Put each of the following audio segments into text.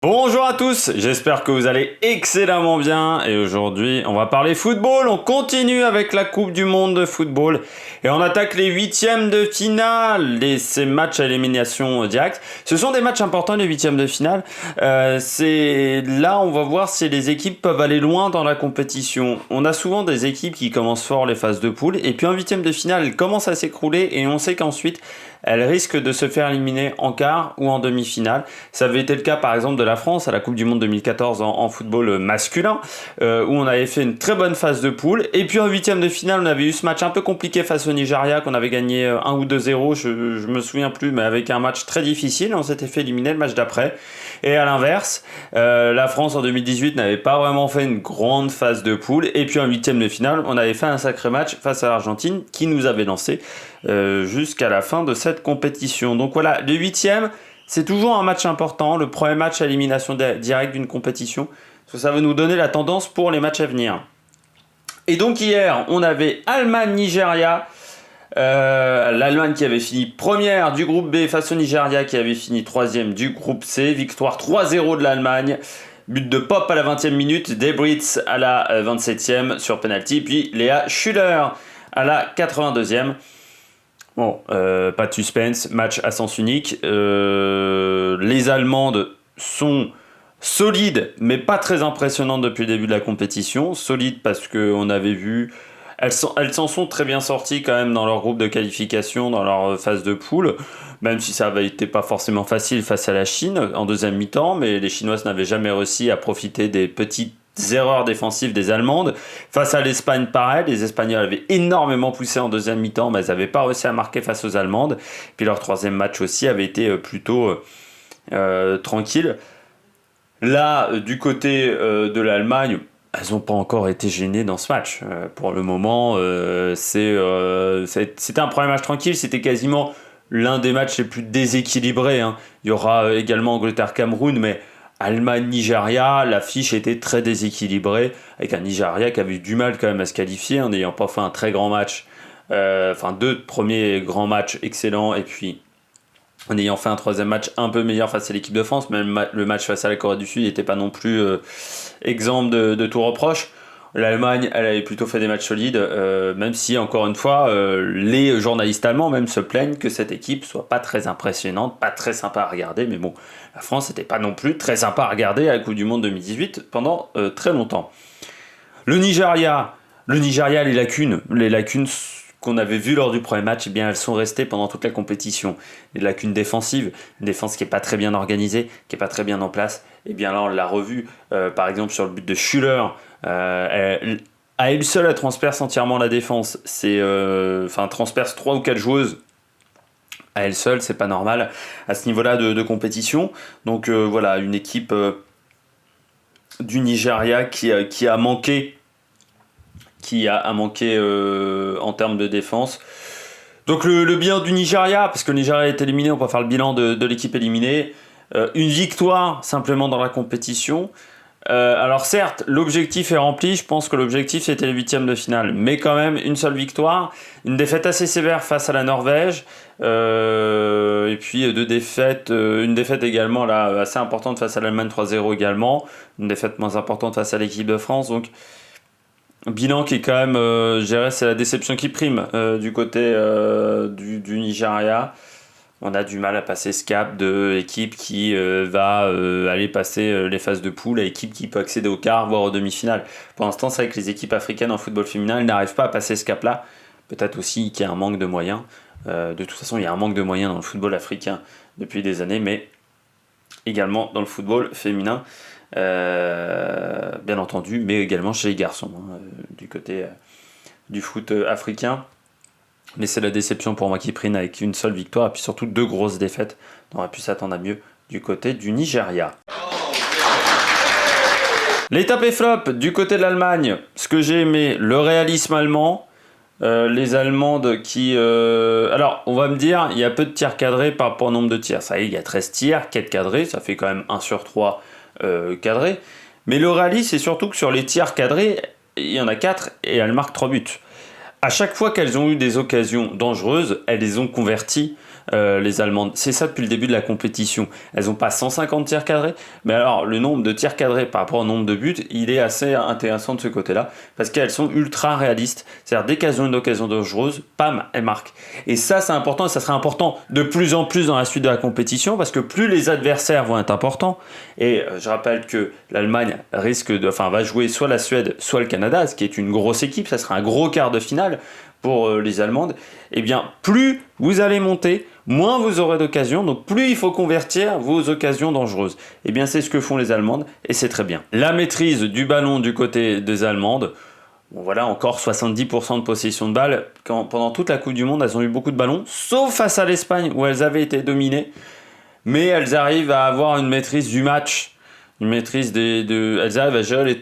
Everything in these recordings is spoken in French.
Bonjour à tous, j'espère que vous allez excellemment bien et aujourd'hui on va parler football, on continue avec la Coupe du Monde de football et on attaque les huitièmes de finale, ces matchs à élimination directe. Ce sont des matchs importants les huitièmes de finale, là on va voir si les équipes peuvent aller loin dans la compétition. On a souvent des équipes qui commencent fort les phases de poule et puis en huitième de finale elles commencent à s'écrouler et on sait qu'ensuite elles risquent de se faire éliminer en quart ou en demi-finale. Ça avait été le cas par exemple de la France à la Coupe du Monde 2014 en football masculin, où on avait fait une très bonne phase de poule. Et puis en huitième de finale, on avait eu ce match un peu compliqué face au Nigeria, qu'on avait gagné 1 ou 2-0, je me souviens plus, mais avec un match très difficile. On s'était fait éliminer le match d'après. Et à l'inverse, la France en 2018 n'avait pas vraiment fait une grande phase de poule. Et puis en huitième de finale, on avait fait un sacré match face à l'Argentine qui nous avait lancé jusqu'à la fin de cette compétition. Donc voilà, les huitièmes, c'est toujours un match important, le premier match à élimination directe d'une compétition, parce que ça va nous donner la tendance pour les matchs à venir. Et donc hier, on avait Allemagne-Nigeria, l'Allemagne qui avait fini première du groupe B face au Nigeria qui avait fini troisième du groupe C, victoire 3-0 de l'Allemagne. But de Pop à la 20e minute, Debritz à la 27e sur penalty, puis Léa Schuller à la 82e. Bon, pas de suspense, match à sens unique. Les Allemandes sont solides, mais pas très impressionnantes depuis le début de la compétition. Solides parce qu'on avait vu... Elles s'en sont très bien sorties quand même dans leur groupe de qualification, dans leur phase de poule, même si ça n'avait été pas forcément facile face à la Chine en deuxième mi-temps, mais les Chinoises n'avaient jamais réussi à profiter des petites erreurs défensives des Allemandes. Face à l'Espagne, pareil, les Espagnols avaient énormément poussé en deuxième mi-temps, mais elles n'avaient pas réussi à marquer face aux Allemandes. Puis leur troisième match aussi avait été plutôt tranquille. Là, du côté de l'Allemagne, elles n'ont pas encore été gênées dans ce match. Pour le moment, c'était un premier match tranquille, c'était quasiment l'un des matchs les plus déséquilibrés, hein. Il y aura également Angleterre-Cameroun, mais Allemagne-Nigeria, l'affiche était très déséquilibrée, avec un Nigeria qui avait eu du mal quand même à se qualifier en n'ayant pas fait un très grand match, deux premiers grands matchs excellents, et puis en ayant fait un troisième match un peu meilleur face à l'équipe de France. Même le match face à la Corée du Sud n'était pas non plus exempt de tout reproche. L'Allemagne, elle avait plutôt fait des matchs solides, même si, encore une fois, les journalistes allemands même se plaignent que cette équipe soit pas très impressionnante, pas très sympa à regarder. Mais bon, la France n'était pas non plus très sympa à regarder à la Coupe du Monde 2018 pendant très longtemps. Le Nigeria, les lacunes qu'on avait vues lors du premier match, eh bien, elles sont restées pendant toute la compétition. Les lacunes défensives, une défense qui n'est pas très bien organisée, qui n'est pas très bien en place, eh bien là on l'a revu, par exemple sur le but de Schuller. À elle seule, elle transperce entièrement la défense. Transperce 3 ou 4 joueuses à elle seule, c'est pas normal à ce niveau-là de compétition. Donc voilà, une équipe du Nigeria qui a manqué en termes de défense. Donc le bilan du Nigeria, parce que le Nigeria est éliminé, on peut faire le bilan de l'équipe éliminée. Une victoire simplement dans la compétition. Alors certes, l'objectif est rempli, je pense que l'objectif c'était les huitièmes de finale, mais quand même une seule victoire, une défaite assez sévère face à la Norvège, et puis une défaite également là, assez importante face à l'Allemagne 3-0 également, une défaite moins importante face à l'équipe de France, donc bilan qui est quand même, je dirais, c'est la déception qui prime du côté du Nigeria. On a du mal à passer ce cap de équipe qui va aller passer les phases de poule à équipe qui peut accéder au quart, voire aux demi-finales. Pour l'instant, c'est vrai que les équipes africaines en football féminin, elles n'arrivent pas à passer ce cap-là. Peut-être aussi qu'il y a un manque de moyens. De toute façon, il y a un manque de moyens dans le football africain depuis des années, mais également dans le football féminin, bien entendu, mais également chez les garçons, du côté du foot africain. Mais c'est la déception pour moi qui prime avec une seule victoire et puis surtout 2 grosses défaites. On aurait pu s'attendre à mieux du côté du Nigeria. Les top et flop du côté de l'Allemagne. Ce que j'ai aimé, le réalisme allemand. Les Allemandes qui... Alors, on va me dire, il y a peu de tirs cadrés par rapport au nombre de tirs. Ça y est, il y a 13 tirs, 4 cadrés, ça fait quand même 1 sur 3 cadrés. Mais le réalisme, c'est surtout que sur les tirs cadrés, il y en a 4 et elles marquent 3 buts. À chaque fois qu'elles ont eu des occasions dangereuses, elles les ont converties les Allemandes. C'est ça depuis le début de la compétition. Elles n'ont pas 150 tirs cadrés, mais alors le nombre de tirs cadrés par rapport au nombre de buts, il est assez intéressant de ce côté-là, parce qu'elles sont ultra réalistes. C'est-à-dire dès qu'elles ont une occasion dangereuse, pam, elles marquent. Et ça c'est important, et ça sera important de plus en plus dans la suite de la compétition, parce que plus les adversaires vont être importants, et je rappelle que l'Allemagne va jouer soit la Suède, soit le Canada, ce qui est une grosse équipe, ça sera un gros quart de finale pour les Allemandes, eh bien plus vous allez monter, moins vous aurez d'occasions, donc plus il faut convertir vos occasions dangereuses. Eh bien c'est ce que font les Allemandes, et c'est très bien. La maîtrise du ballon du côté des Allemandes, bon voilà, encore 70% de possession de balle. Pendant toute la Coupe du Monde, elles ont eu beaucoup de ballons, sauf face à l'Espagne, où elles avaient été dominées, mais elles arrivent à avoir une maîtrise du match, une maîtrise elles arrivent à gérer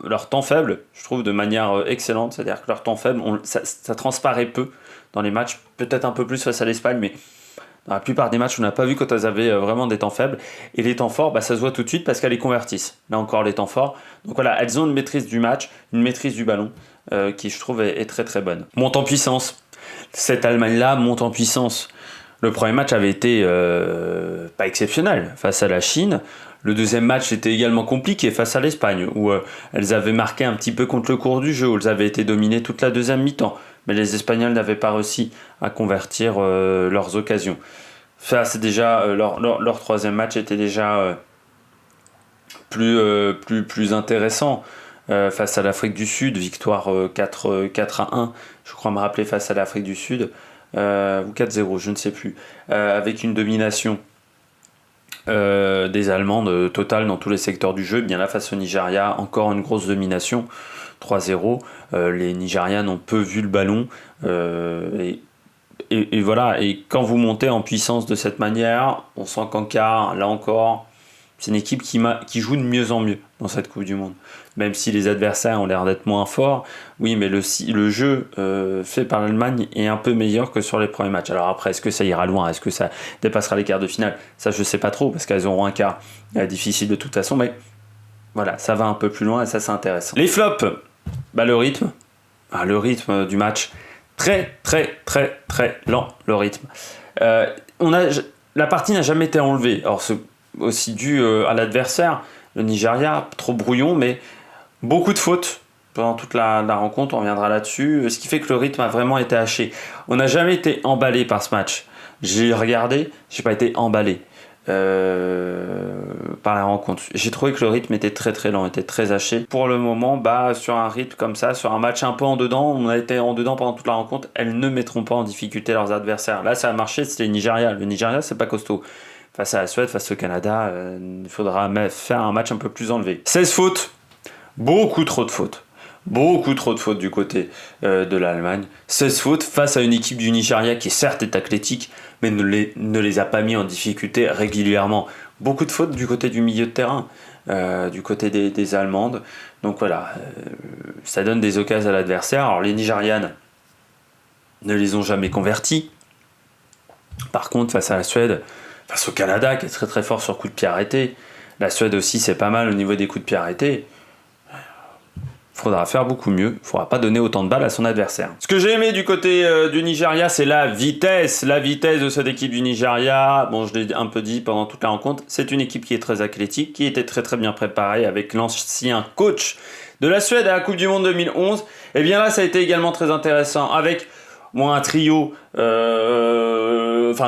leur temps faible, je trouve, de manière excellente. C'est-à-dire que leur temps faible, ça transparaît peu dans les matchs, peut-être un peu plus face à l'Espagne, mais dans la plupart des matchs, on n'a pas vu quand elles avaient vraiment des temps faibles. Et les temps forts, ça se voit tout de suite parce qu'elles les convertissent. Là encore, les temps forts. Donc voilà, elles ont une maîtrise du match, une maîtrise du ballon, qui je trouve est très très bonne. Monte en puissance. Cette Allemagne-là monte en puissance. Le premier match avait été pas exceptionnel face à la Chine. Le deuxième match était également compliqué face à l'Espagne, où elles avaient marqué un petit peu contre le cours du jeu, où elles avaient été dominées toute la deuxième mi-temps. Mais les Espagnols n'avaient pas réussi à convertir leurs occasions. Ça, c'est déjà leur troisième match était déjà plus intéressant face à l'Afrique du Sud, victoire 4-1, je crois me rappeler, face à l'Afrique du Sud, ou 4-0, je ne sais plus, avec une domination des Allemandes totale dans tous les secteurs du jeu. Bien là, face au Nigeria, encore une grosse domination, 3-0. Les Nigérianes ont peu vu le ballon, et voilà. Et quand vous montez en puissance de cette manière, on sent qu'en quart, là encore, c'est une équipe qui joue de mieux en mieux dans cette Coupe du Monde. Même si les adversaires ont l'air d'être moins forts, oui, mais le jeu fait par l'Allemagne est un peu meilleur que sur les premiers matchs. Alors après, est-ce que ça ira loin? Est-ce que ça dépassera les quarts de finale? Ça, je ne sais pas trop, parce qu'elles auront un quart difficile de toute façon, mais voilà, ça va un peu plus loin et ça, c'est intéressant. Les flops, le rythme. Le rythme du match, très, très, très, très lent, le rythme. La partie n'a jamais été enlevée. Alors, c'est aussi dû à l'adversaire, le Nigeria, trop brouillon, mais beaucoup de fautes pendant toute la rencontre, on reviendra là-dessus, ce qui fait que le rythme a vraiment été haché. On n'a jamais été emballé par ce match. J'ai regardé, j'ai pas été emballé par la rencontre. J'ai trouvé que le rythme était très très lent, était très haché. Pour le moment, sur un rythme comme ça, sur un match un peu en dedans, on a été en dedans pendant toute la rencontre, elles ne mettront pas en difficulté leurs adversaires. Là, ça a marché, c'était le Nigeria. Le Nigeria, c'est pas costaud. Face à la Suède, face au Canada, il faudra faire un match un peu plus enlevé. 16 fautes, beaucoup trop de fautes. Beaucoup trop de fautes du côté de l'Allemagne. 16 fautes face à une équipe du Nigeria qui certes est athlétique, mais ne les a pas mis en difficulté régulièrement. Beaucoup de fautes du côté du milieu de terrain, du côté des Allemandes. Donc voilà, ça donne des occasions à l'adversaire. Alors les Nigérianes ne les ont jamais converties. Par contre, face à la Suède, face au Canada qui est très très fort sur coups de pied arrêtés, la Suède aussi c'est pas mal au niveau des coups de pied arrêtés. Faudra faire beaucoup mieux, il ne faudra pas donner autant de balles à son adversaire. Ce que j'ai aimé du côté du Nigeria, c'est la vitesse de cette équipe du Nigeria. Bon, je l'ai un peu dit pendant toute la rencontre, c'est une équipe qui est très athlétique, qui était très très bien préparée avec l'ancien coach de la Suède à la Coupe du Monde 2011. Et bien là, ça a été également très intéressant avec un trio,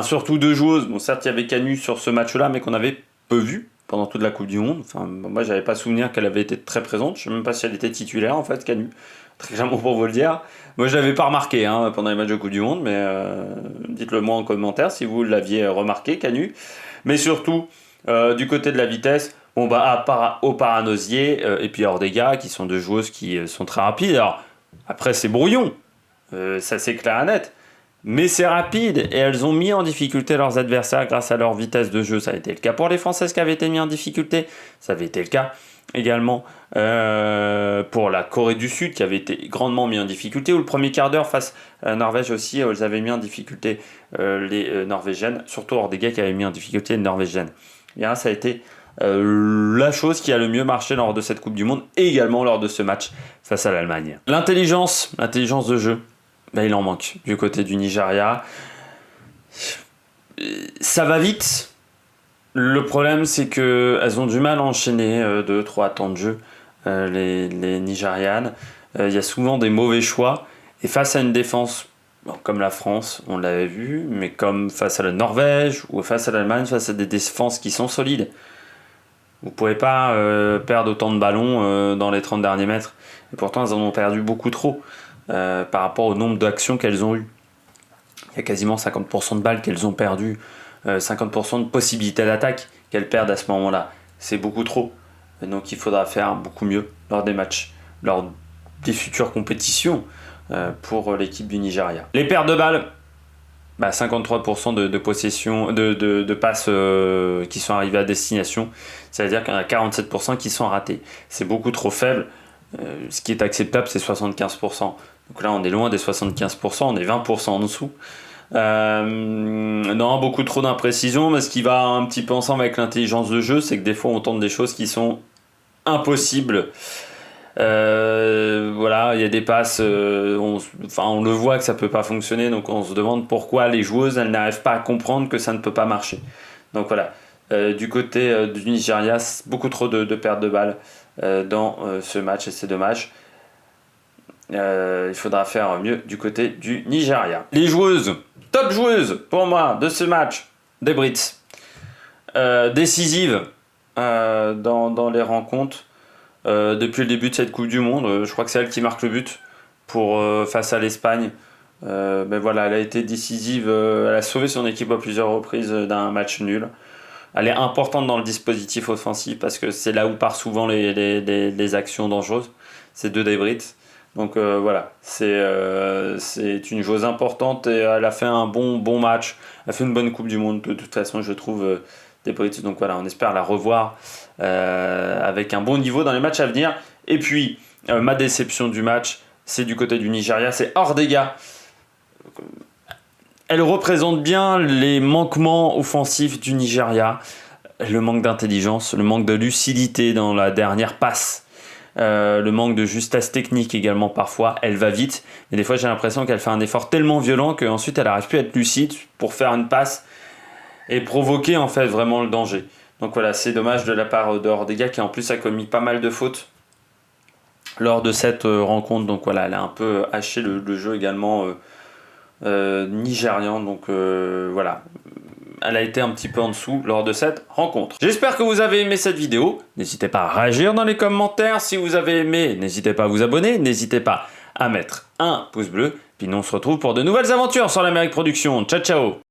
surtout deux joueuses. Bon, certes, il y avait Canu sur ce match-là, mais qu'on avait peu vu pendant toute la Coupe du Monde. Moi, j'avais pas souvenir qu'elle avait été très présente. Je sais même pas si elle était titulaire, en fait, Canu. Très clairement pour vous le dire. Moi, je l'avais pas remarqué pendant les matchs de Coupe du Monde, mais dites-le moi en commentaire si vous l'aviez remarqué, Canu. Mais surtout, du côté de la vitesse, au Paranosier et puis Ordega, qui sont deux joueuses qui sont très rapides. Alors, après, c'est brouillon. Ça, c'est clair et net. Mais c'est rapide et elles ont mis en difficulté leurs adversaires grâce à leur vitesse de jeu. Ça a été le cas pour les Françaises qui avaient été mis en difficulté. Ça avait été le cas également pour la Corée du Sud qui avait été grandement mis en difficulté. Ou le premier quart d'heure face à la Norvège aussi, elles avaient mis en difficulté les Norvégiennes. Surtout Ordega qui avait mis en difficulté les Norvégiennes. Et là, ça a été la chose qui a le mieux marché lors de cette Coupe du Monde et également lors de ce match face à l'Allemagne. L'intelligence de jeu. Il en manque du côté du Nigeria. Ça va vite. Le problème, c'est qu'elles ont du mal à enchaîner 2-3 temps de jeu, les Nigérianes. Il y a souvent des mauvais choix. Et face à une défense comme la France, on l'avait vu, mais comme face à la Norvège ou face à l'Allemagne, face à des défenses qui sont solides, vous ne pouvez pas perdre autant de ballons dans les 30 derniers mètres. Et pourtant, elles en ont perdu beaucoup trop par rapport au nombre d'actions qu'elles ont eues. Il y a quasiment 50% de balles qu'elles ont perdues, 50% de possibilités d'attaque qu'elles perdent à ce moment-là. C'est beaucoup trop. Et donc il faudra faire beaucoup mieux lors des matchs, lors des futures compétitions pour l'équipe du Nigeria. Les pertes de balles, 53% de possession, de passes qui sont arrivées à destination, c'est-à-dire qu'il y en a 47% qui sont ratées. C'est beaucoup trop faible. Ce qui est acceptable, c'est 75%. Donc là, on est loin des 75%, on est 20% en dessous. Non, beaucoup trop d'imprécision, mais ce qui va un petit peu ensemble avec l'intelligence de jeu, c'est que des fois, on tente des choses qui sont impossibles. Voilà, il y a des passes, on le voit que ça peut pas fonctionner, donc on se demande pourquoi les joueuses elles n'arrivent pas à comprendre que ça ne peut pas marcher. Donc voilà, du côté du Nigeria, beaucoup trop de pertes de balles dans ce match et c'est dommage. Il faudra faire mieux du côté du Nigeria. Les joueuses, top joueuses pour moi de ce match, des Brits, décisives dans les rencontres. Depuis le début de cette Coupe du Monde, je crois que c'est elle qui marque le but face à l'Espagne. Mais voilà, elle a été décisive, elle a sauvé son équipe à plusieurs reprises d'un match nul. Elle est importante dans le dispositif offensif parce que c'est là où partent souvent les actions dangereuses. C'est deux des Brits. Donc voilà, c'est une joueuse importante et elle a fait un bon match. Elle a fait une bonne Coupe du Monde de toute façon, je trouve, des Brits. Donc voilà, on espère la revoir avec un bon niveau dans les matchs à venir. Et puis, ma déception du match, c'est du côté du Nigeria, c'est Ordega. Elle représente bien les manquements offensifs du Nigeria, le manque d'intelligence, le manque de lucidité dans la dernière passe. Le manque de justesse technique également parfois, elle va vite, mais des fois j'ai l'impression qu'elle fait un effort tellement violent qu'ensuite elle n'arrive plus à être lucide pour faire une passe et provoquer en fait vraiment le danger. Donc voilà, c'est dommage de la part de Ordega qui en plus a commis pas mal de fautes lors de cette rencontre. Donc voilà, elle a un peu haché le jeu également nigérian. Donc voilà, elle a été un petit peu en dessous lors de cette rencontre. J'espère que vous avez aimé cette vidéo. N'hésitez pas à réagir dans les commentaires. Si vous avez aimé, n'hésitez pas à vous abonner. N'hésitez pas à mettre un pouce bleu. Puis nous on se retrouve pour de nouvelles aventures sur l'Amérique Production. Ciao ciao.